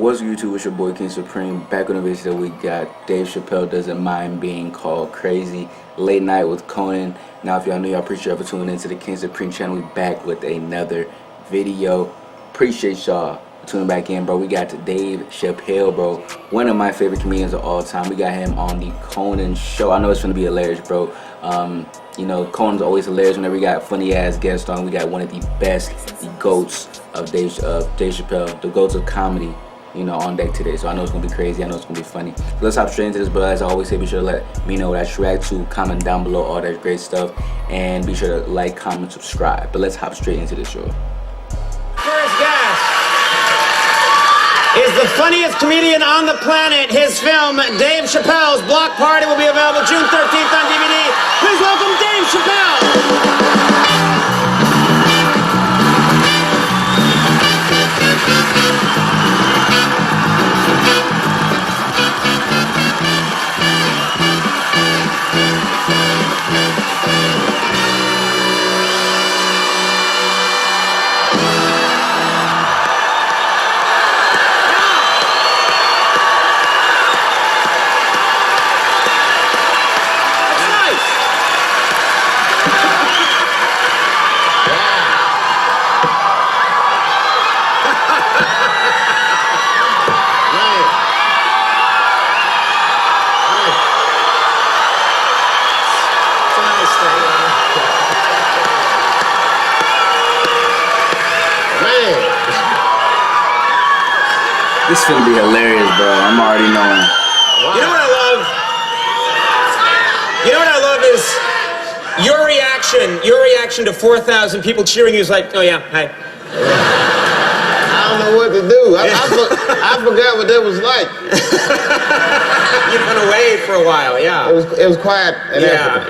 What's YouTube? It's your boy KingSupreme. Back on the video that we got Dave Chappelle doesn't mind being called crazy. Late night with Conan. Now, if y'all new, y'all appreciate y'all for tuning into the KingSupreme channel. We back with another video. Appreciate y'all for tuning back in, bro. We got Dave Chappelle, bro. One of my favorite comedians of all time. We got him on the Conan show. I know it's gonna be hilarious, bro. You know, Conan's always hilarious whenever we got funny ass guests on. We got one of the best, the GOATs of Dave Chappelle, the GOATs of comedy, you know, on deck today. So I know it's gonna be crazy. I know it's gonna be funny. So let's hop straight into this. But as I always say, be sure to let me know what I react to. Comment down below all that great stuff, and be sure to like, comment, subscribe. But let's hop straight into this show. First guest is the funniest comedian on the planet. His film, Dave Chappelle's Block Party, will be available June 13th on DVD. Please welcome Dave Chappelle. This is gonna be hilarious, bro. I'm already knowing. Wow. You know what I love? You know what I love is your reaction to 4,000 people cheering you is like, oh yeah, hi. I don't know what to do. I forgot what that was like. You've been away for a while, yeah. It was quiet.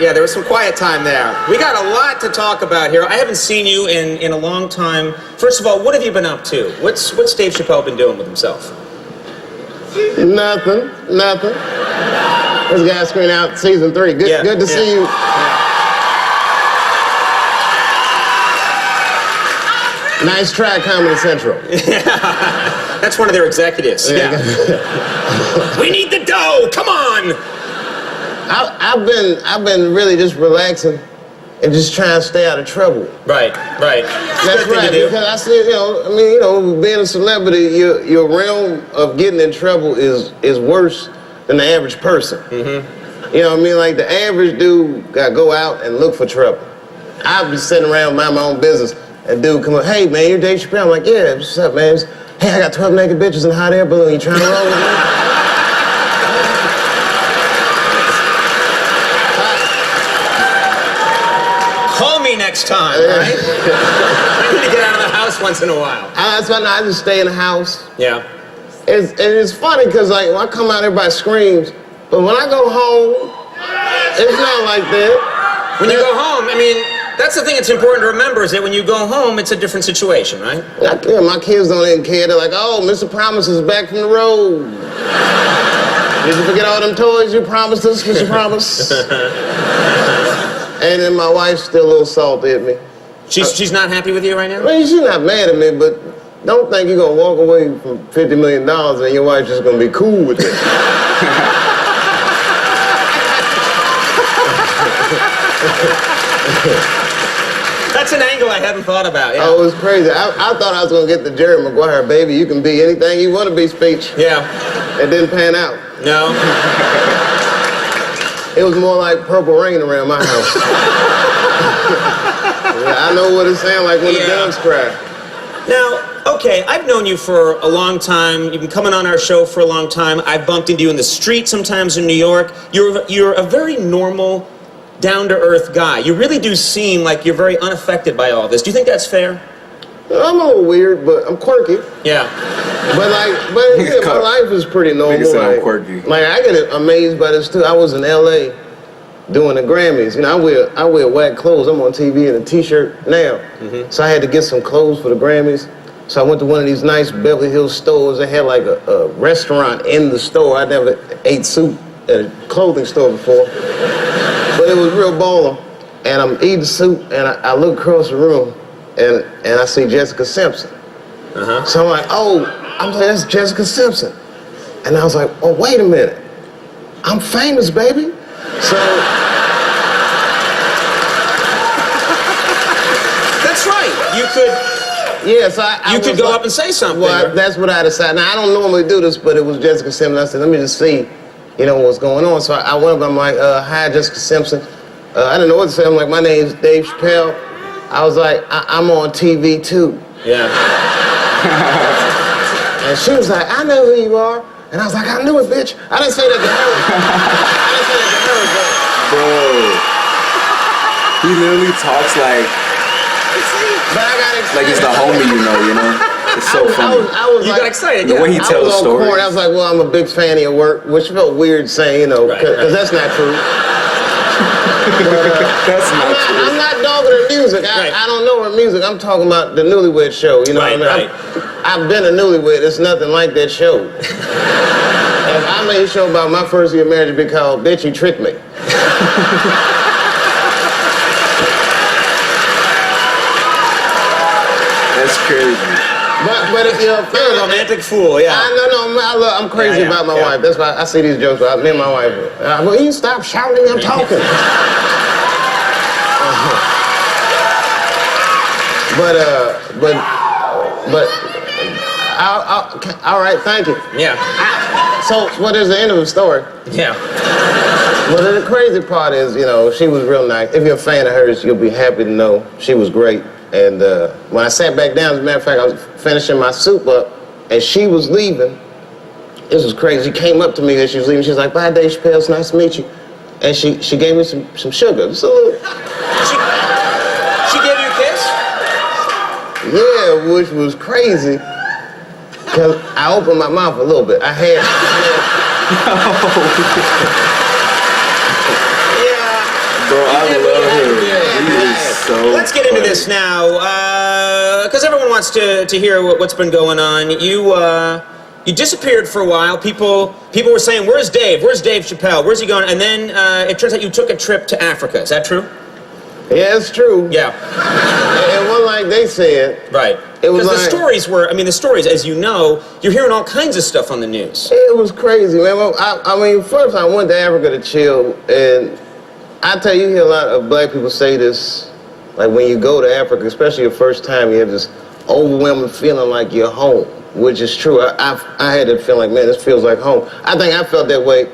Yeah, there was some quiet time there. We got a lot to talk about here. I haven't seen you in a long time. First of all, what have you been up to? What's Dave Chappelle been doing with himself? Nothing. This guy screening out season 3. Good to see you. Yeah. Nice try, Comedy Central. Yeah. That's one of their executives. Yeah. We need the dough. Come on. I've been really just relaxing and just trying to stay out of trouble. Right. That's right, because I said, being a celebrity, your realm of getting in trouble is worse than the average person. Mm-hmm. You know what I mean? Like the average dude got to go out and look for trouble. I'll be sitting around mind my own business, and dude come up, hey man, you're Dave Chappelle. I'm like, yeah, what's up, man? Hey, I got 12 naked bitches in a hot air balloon. You trying to roll with me? Call me next time, all right? I need to get out of the house once in a while. That's why I just stay in the house. Yeah. It's funny because like when I come out, everybody screams, but when I go home, it's not like that. When you go home, I mean, that's the thing that's important to remember is that when you go home, it's a different situation, right? My kids don't even care. They're like, oh, Mr. Promise is back from the road. Did you forget all them toys you promised us, Mr. Promise? And then my wife's still a little salty at me. She's not happy with you right now? I mean, she's not mad at me, but don't think you're gonna walk away from $50 million and your wife's just gonna be cool with it. That's an angle I hadn't thought about, yeah. Oh, it was crazy. I thought I was gonna get the Jerry Maguire, baby, you can be anything you wanna be speech. Yeah. It didn't pan out. No? It was more like Purple Rain around my house. I know what it sounds like when the doves cry. Now, okay, I've known you for a long time. You've been coming on our show for a long time. I've bumped into you in the street sometimes in New York. You're a very normal, down-to-earth guy. You really do seem like you're very unaffected by all this. Do you think that's fair? I'm a little weird, but I'm quirky. Yeah. But my life is pretty normal. I'm quirky. Like I get amazed by this too. I was in LA doing the Grammys. You know, I wear whack clothes. I'm on TV in a t-shirt now. Mm-hmm. So I had to get some clothes for the Grammys. So I went to one of these nice Beverly Hills stores. They had like a restaurant in the store. I never ate soup at a clothing store before. But it was real baller. And I'm eating soup, and I look across the room, and I see Jessica Simpson. Uh-huh. So I'm like, oh, I'm like, that's Jessica Simpson. And I was like, oh, wait a minute. I'm famous, baby. So. That's right. You could. Yes, you could go up and say something. Well, that's what I decided. Now, I don't normally do this, but it was Jessica Simpson. I said, let me just see, what's going on. So I went up, I'm like, hi, Jessica Simpson. I didn't know what to say. I'm like, my name's Dave Chappelle. I was like, I'm on TV too. Yeah. And she was like, I know who you are. And I was like, I knew it, bitch. I didn't say that to her. He literally talks like it's the homie, It's so funny. I was you like, got excited, the way he tells stories. I was like, well, I'm a big fan of your work, which felt weird saying, because that's not true. That's not true. I'm not dogging her music. I don't know her music. I'm talking about the Newlywed Show. I've been a newlywed. It's nothing like that show. If I made a show about my first year of marriage, it'd be called Bitch, You Tricked Me. That's crazy. But if you're a romantic fool, yeah. I'm crazy about my wife. That's why I see these jokes. Me and my wife. Will you stop shouting? I'm talking. All right, thank you. Yeah. So what is the end of the story? Yeah. Well, the crazy part is, she was real nice. If you're a fan of hers, you'll be happy to know she was great. And when I sat back down, as a matter of fact, I was finishing my soup up, and she was leaving. This was crazy. She came up to me as she was leaving. She was like, bye, Dave Chappelle, it's nice to meet you. And she gave me some sugar, just a little. She gave you a kiss? Yeah, which was crazy, because I opened my mouth a little bit. I had Bro, I love him. He is so Let's get into this now, because everyone wants to hear what's been going on. You disappeared for a while. People were saying, where's Dave? Where's Dave Chappelle? Where's he going? And then it turns out you took a trip to Africa. Is that true? Yeah, it's true. Yeah. It wasn't like they said. Right. It was because like, the stories, as you know, you're hearing all kinds of stuff on the news. It was crazy, man. First I went to Africa to chill, and I tell you, hear a lot of black people say this, like when you go to Africa, especially your first time, you have this overwhelming feeling like you're home, which is true. I had that feeling like, man, this feels like home. I think I felt that way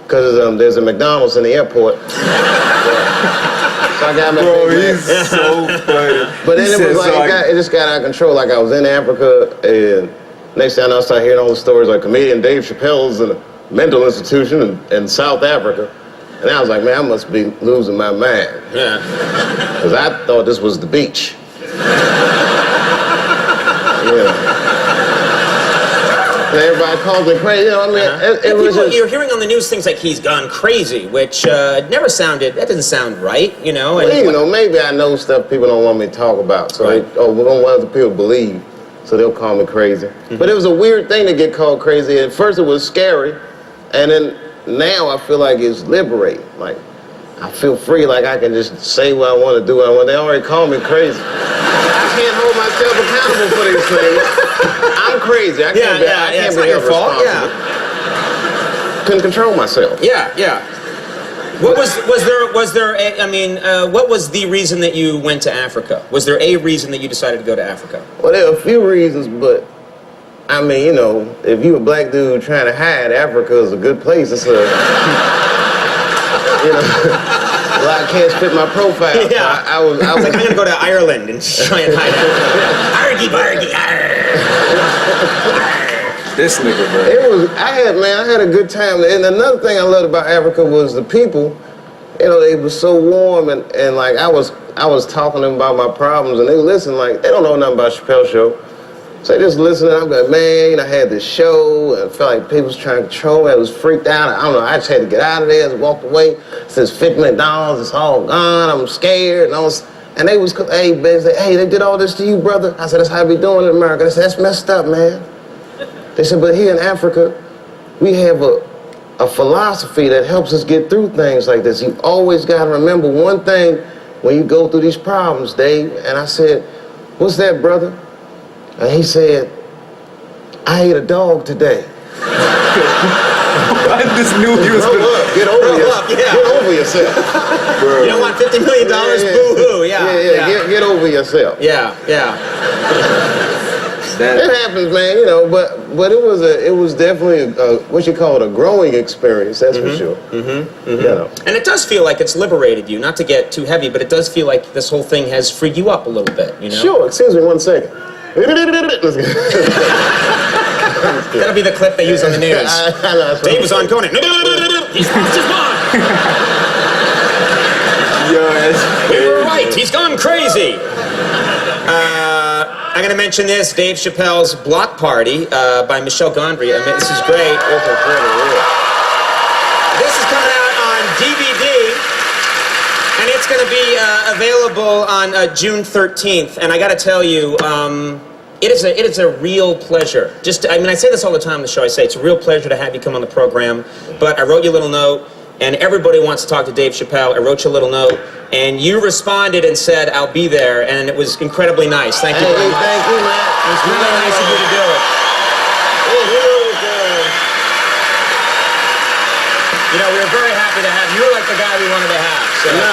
because there's a McDonald's in the airport. So I got my he's so funny. But then it just got out of control. Like I was in Africa, and next thing I started hearing all the stories like comedian Dave Chappelle's in a mental institution in South Africa. And I was like, man, I must be losing my mind. Yeah. Because I thought this was the beach. And everybody calls me crazy. You're hearing on the news things like he's gone crazy, which that doesn't sound right, Well, maybe I know stuff people don't want me to talk about. So we don't want other people to believe. So they'll call me crazy. Mm-hmm. But it was a weird thing to get called crazy. At first it was scary. And then now I feel like it's liberating. Like, I feel free, like I can just say what I want to do. They already call me crazy. I can't hold myself accountable for these things. I'm crazy. I can't it's not your fault. Yeah. Couldn't control myself. Yeah. What was the reason that you went to Africa? Was there a reason that you decided to go to Africa? Well, there are a few reasons, but if you're a black dude trying to hide, Africa is a good place. It's a lot of cats fit my profile. Yeah. I was like, I'm gonna go to Ireland and try and hide out. Argy bargy. This nigga, bro. I had a good time. And another thing I loved about Africa was the people. They were so warm, and like I was talking to them about my problems, and they listen like they don't know nothing about Chappelle's show. So they just listening. I'm like, man, I had this show, and I felt like people was trying to control me. I was freaked out. I don't know. I just had to get out of there. I just walked away. It says $50 million. It's all gone. I'm scared. And they was, hey, baby, they did all this to you, brother. I said, that's how we doing in America. They said, that's messed up, man. They said, but here in Africa, we have a philosophy that helps us get through things like this. You always got to remember one thing when you go through these problems, Dave. And I said, what's that, brother? And he said, I ate a dog today. I just knew he was Grow up. Get over Get over yourself. Bro. You don't want $50 million? Boo-hoo. Yeah. Get over yourself. Yeah. It happens, man. You know, but it was definitely what you call a growing experience. That's for sure. You know. And it does feel like it's liberated you. Not to get too heavy, but it does feel like this whole thing has freed you up a little bit. You know. Sure. Excuse me 1 second. That'll be the clip they use on the news. Dave was on Conan. He's lost his mind. We were right. He's gone crazy. I'm going to mention this, Dave Chappelle's Block Party by Michelle Gondry. I mean, this is great. This is coming out on DVD, and it's going to be available on June 13th. And I got to tell you, it is a real pleasure. I say this all the time on the show. I say it's a real pleasure to have you come on the program. But I wrote you a little note, and everybody wants to talk to Dave Chappelle. I wrote you a little note, and you responded and said, "I'll be there," and it was incredibly nice. Thank you very much. Thank you, man. It was really nice of you to do it. You know, we were very happy to have you. You were like the guy we wanted to have. So. No,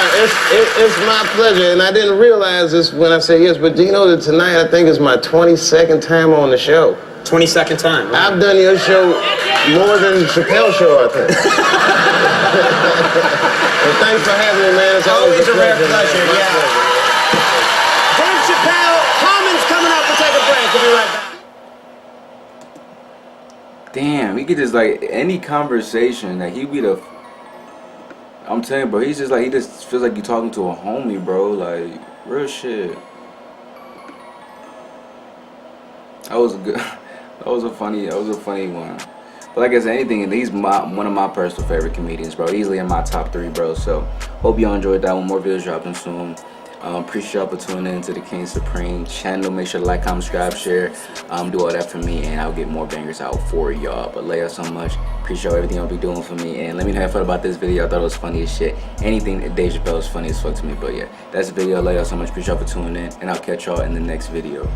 it's my pleasure, and I didn't realize this when I said yes, but do you know that tonight I think is my 22nd time on the show? 22nd time. Right? I've done your show more than Chappelle's show, I think. Well, thanks for having me, man. It's always a rare pleasure. My pleasure. Dave Chappelle, Common's coming up. We'll take a break. We'll be right back. Damn, he could just like any conversation that he be the. I'm telling you, bro. He's just like he just feels like you talking to a homie, bro. Like real shit. That was a good. That was a funny one. But like I said, anything, he's one of my personal favorite comedians, bro. Easily in my top 3, bro. So hope y'all enjoyed that one. More videos dropping soon. Appreciate y'all for tuning in to the King Supreme channel. Make sure to like, comment, subscribe, share. Do all that for me, and I'll get more bangers out for y'all. But love y'all so much. Appreciate everything y'all be doing for me. And let me know how you felt about this video. I thought it was funny as shit. Anything that Dave Chappelle is funny as fuck to me. But yeah, that's the video. Love y'all so much. Appreciate y'all for tuning in, and I'll catch y'all in the next video.